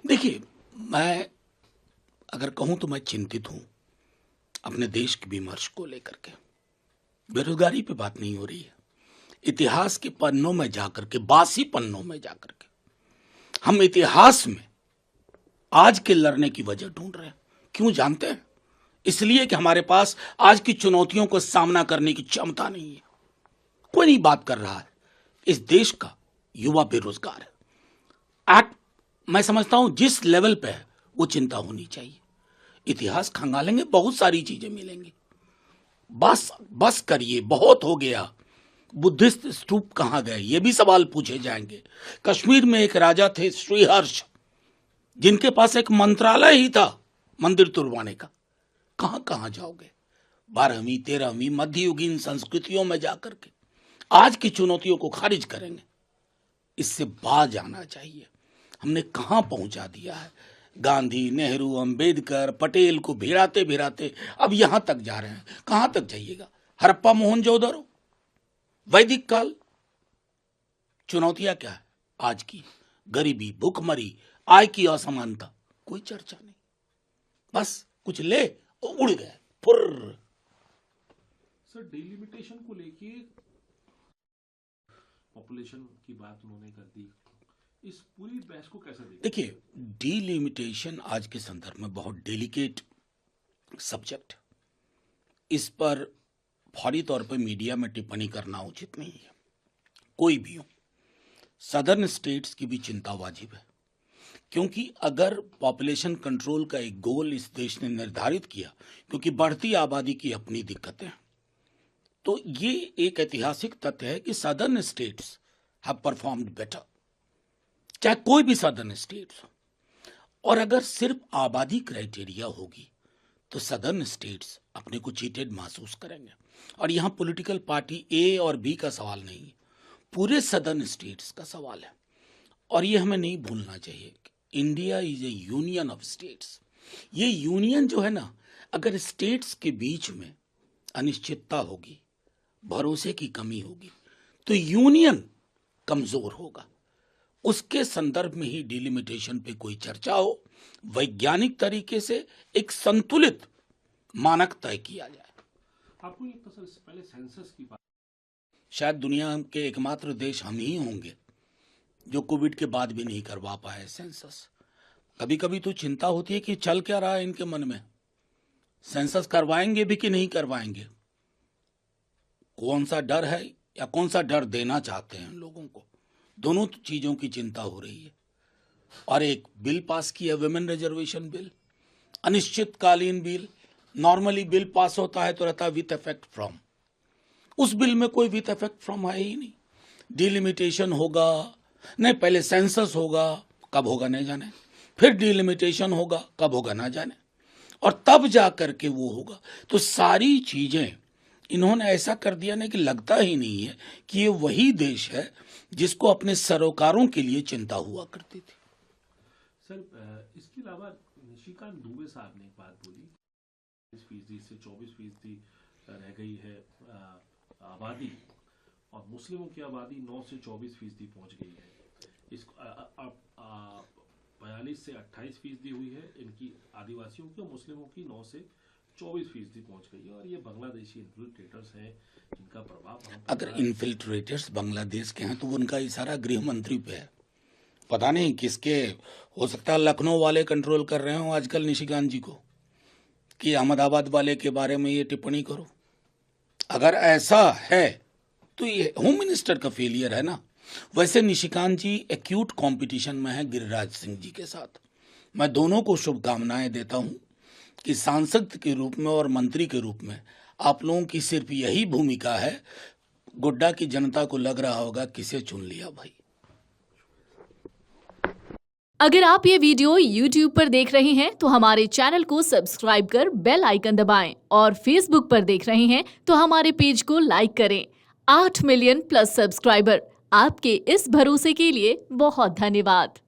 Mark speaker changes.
Speaker 1: देखिए, मैं अगर कहूँ तो मैं चिंतित हूँ अपने देश के विमर्श को लेकर के। बेरोजगारी पे बात नहीं हो रही है। इतिहास के पन्नों में जाकर के, बासी पन्नों में जाकर के हम इतिहास में आज के लड़ने की वजह ढूंढ रहे हैं। क्यों जानते हैं? इसलिए कि हमारे पास आज की चुनौतियों को सामना करने की क्षमता नहीं है। कोई नहीं बात कर रहा है। इस देश का युवा बेरोजगार है। मैं समझता हूं जिस लेवल पे है वो चिंता होनी चाहिए। इतिहास खंगालेंगे, बहुत सारी चीजें मिलेंगी। बस करिए, बहुत हो गया। बुद्धिस्ट स्तूप कहां गए, ये भी सवाल पूछे जाएंगे। कश्मीर में एक राजा थे श्रीहर्ष, जिनके पास एक मंत्रालय ही था मंदिर तुड़वाने का। कहां कहां जाओगे? 12वीं 13वीं मध्ययुगीन संस्कृतियों में जाकर के आज की चुनौतियों को खारिज करेंगे। इससे बाज आना चाहिए। हमने कहां पहुंचा दिया है। गांधी, नेहरू, अंबेडकर, पटेल को भिड़ाते भिड़ाते अब यहां तक जा रहे हैं। कहां तक जाइएगा? हड़प्पा, मोहनजोदड़ो, वैदिक काल। चुनौतियां क्या है आज की? गरीबी, भूखमरी, आय की असमानता, कोई चर्चा नहीं। बस कुछ ले और उड़ गए फुर्र।
Speaker 2: सर, डिलिमिटेशन को लेके पॉपुलेशन की बात उन्होंने कर दी। इस पूरी बहस को कैसे देखते?
Speaker 1: देखिए, डिलिमिटेशन आज के संदर्भ में बहुत डेलिकेट सब्जेक्ट। इस पर फौरी तौर पर मीडिया में टिप्पणी करना उचित नहीं है। कोई भी हो, सदर्न स्टेट्स की भी चिंता वाजिब है। क्योंकि अगर पॉपुलेशन कंट्रोल का एक गोल इस देश ने निर्धारित किया, क्योंकि बढ़ती आबादी की अपनी दिक्कतें हैं, तो ये एक ऐतिहासिक तथ्य है कि southern states have performed better, चाहे कोई भी सदर्न स्टेट्स हो। और अगर सिर्फ आबादी क्राइटेरिया होगी तो सदर्न स्टेट्स अपने को चीटेड महसूस करेंगे। और यहां पॉलिटिकल पार्टी ए और बी का सवाल नहीं है, पूरे सदर्न स्टेट्स का सवाल है। और ये हमें नहीं भूलना चाहिए कि India is A union of states. ये यूनियन जो है ना, अगर स्टेट्स के बीच में अनिश्चितता होगी, भरोसे की कमी होगी, तो यूनियन कमजोर होगा। उसके संदर्भ में ही डिलिमिटेशन पे कोई चर्चा हो, वैज्ञानिक तरीके से एक संतुलित मानक तय किया जाए।
Speaker 2: आपको ये सर, पहले सेंसस की बात,
Speaker 1: शायद दुनिया के एकमात्र देश हम ही होंगे जो कोविड के बाद भी नहीं करवा पाए सेंसस। कभी कभी तो चिंता होती है कि चल क्या रहा है इनके मन में, सेंसस करवाएंगे भी कि नहीं करवाएंगे। कौन सा डर है या कौन सा डर देना चाहते हैं लोगों को, दोनों चीजों की चिंता हो रही है। और एक बिल पास किया, वुमेन रिजर्वेशन बिल, अनिश्चितकालीन बिल। नॉर्मली बिल पास होता है तो रहता है विथ इफेक्ट फ्रॉम, उस बिल में कोई विथ इफेक्ट फ्रॉम है ही नहीं। डिलिमिटेशन होगा नहीं, पहले सेंसस होगा, कब होगा नहीं जाने, फिर डिलिमिटेशन होगा, कब होगा ना जाने, और तब जा करके वो होगा। तो सारी चीजें इन्होंने ऐसा कर दिया ना कि लगता ही नहीं है कि ये वही देश है जिसको अपने सरोकारों के लिए चिंता हुआ करती थी।
Speaker 2: सर, इसके अलावा निशिकांत दुबे साहब ने एक बात बोली, 20% से 24% रह गई है आबादी, और मुस्लिमों की आबादी 9 से 24% पहुंच गई है। इसको 42 से 28% हुई है इनकी, आदिवासियों की और मुस्लिमों की 9 से 24% पहुंच गई है। और ये बांग्लादेशी इन्फिल्ट्रेटर्स हैं जिनका प्रभाव,
Speaker 1: अगर इन्फिल्ट्रेटर्स बांग्लादेश के हैं तो उनका इशारा गृह मंत्री पे है। पता नहीं किसके, हो सकता है लखनऊ वाले कंट्रोल कर रहे हो आजकल निशिकांत जी को कि अहमदाबाद वाले के बारे में ये टिप्पणी करो। अगर ऐसा है तो ये होम मिनिस्टर का फेलियर है ना। वैसे निशिकांत जी एक्यूट कंपटीशन में है गिरिराज सिंह जी के साथ। मैं दोनों को शुभकामनाएं देता हूं कि सांसद के रूप में और मंत्री के रूप में आप लोगों की सिर्फ यही भूमिका है। गोड्डा की जनता को लग रहा होगा किसे चुन लिया भाई।
Speaker 3: अगर आप ये वीडियो YouTube पर देख रहे हैं तो हमारे चैनल को सब्सक्राइब कर बेल आइकन दबाएं, और Facebook पर देख रहे हैं तो हमारे पेज को लाइक करें। 8 मिलियन प्लस सब्सक्राइबर, आपके इस भरोसे के लिए बहुत धन्यवाद।